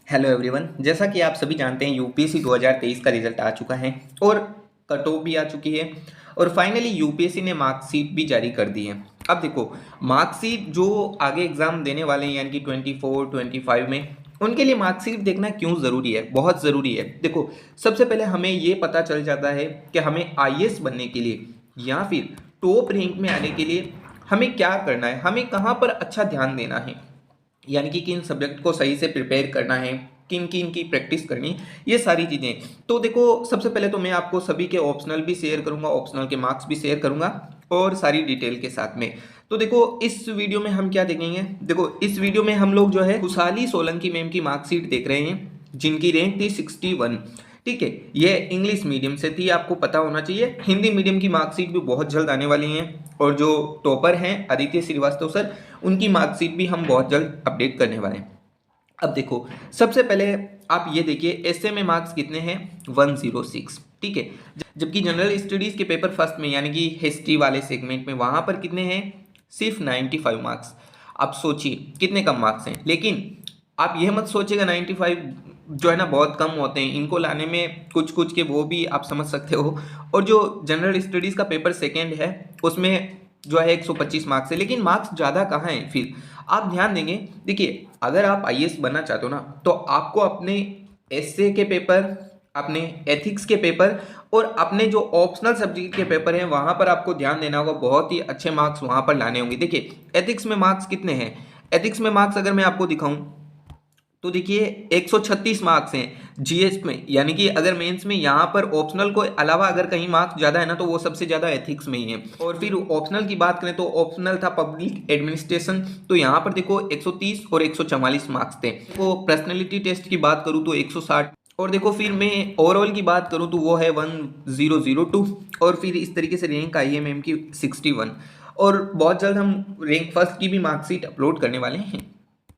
Hello everyone, जैसा कि आप सभी जानते हैं यूपीएससी 2023 का रिजल्ट आ चुका है और कट ऑफ भी आ चुकी है और फाइनली यूपीएससी ने मार्कशीट भी जारी कर दी है। अब देखो, मार्कशीट जो आगे एग्जाम देने वाले हैं यानी कि 24 25 में, उनके लिए मार्कशीट देखना क्यों ज़रूरी है, बहुत ज़रूरी है। देखो, सबसे पहले हमें ये पता चल जाता है कि हमें आईएएस बनने के लिए या फिर टॉप रैंक में आने के लिए हमें क्या करना है, हमें कहाँ पर अच्छा ध्यान देना है, यानी कि किन सब्जेक्ट को सही से प्रिपेयर करना है, किन किन की प्रैक्टिस करनी, ये सारी चीज़ें। तो देखो, सबसे पहले तो मैं आपको सभी के ऑप्शनल भी शेयर करूंगा, ऑप्शनल के मार्क्स भी शेयर करूंगा और सारी डिटेल के साथ में। तो देखो, इस वीडियो में हम क्या देखेंगे, देखो इस वीडियो में हम लोग जो है खुशहाली सोलंकी मैम की मार्कशीट देख रहे हैं जिनकी रैंक थी 61। ठीक है, ये इंग्लिश मीडियम से थी, आपको पता होना चाहिए। हिंदी मीडियम की मार्कशीट भी बहुत जल्द आने वाली हैं और जो टॉपर हैं आदित्य श्रीवास्तव सर, उनकी मार्कशीट भी हम बहुत जल्द अपडेट करने वाले हैं। अब देखो, सबसे पहले आप ये देखिए, एसए में मार्क्स कितने हैं, 106। ठीक है, जबकि जनरल स्टडीज के पेपर फर्स्ट में यानी कि हिस्ट्री वाले सेगमेंट में वहां पर कितने हैं, सिर्फ 95 मार्क्स। आप सोचिए कितने कम मार्क्स हैं। लेकिन आप यह मत सोचिएगा 95 जो है ना बहुत कम होते हैं, इनको लाने में कुछ कुछ के वो भी आप समझ सकते हो। और जो जनरल स्टडीज का पेपर सेकेंड है उसमें जो है 125 मार्क्स है, लेकिन मार्क्स ज़्यादा कहाँ हैं। फिर आप ध्यान देंगे, देखिए अगर आप आईएएस बनना चाहते हो ना, तो आपको अपने एसए के पेपर, अपने एथिक्स के पेपर और अपने जो ऑप्शनल सब्जेक्ट के पेपर हैं वहां पर आपको ध्यान देना होगा। बहुत ही अच्छे मार्क्स वहां पर लाने होंगे। देखिए एथिक्स में मार्क्स कितने हैं, एथिक्स में मार्क्स अगर मैं आपको दिखाऊं तो देखिए 136 मार्क्स हैं जीएस में, यानी कि अगर मेंस में यहाँ पर ऑप्शनल को अलावा अगर कहीं मार्क्स ज़्यादा है ना तो वो सबसे ज़्यादा एथिक्स में ही है। और फिर ऑप्शनल की बात करें तो ऑप्शनल था पब्लिक एडमिनिस्ट्रेशन, तो यहाँ पर देखो 130 और 144 मार्क्स थे। वो पर्सनैलिटी टेस्ट की बात करूँ तो 160, और देखो फिर मैं ओवरऑल की बात करूँ तो वो है 1002, और फिर इस तरीके से रैंक आई है मैम की 61। और बहुत जल्द हम रैंक फर्स्ट की भी मार्कशीट अपलोड करने वाले हैं।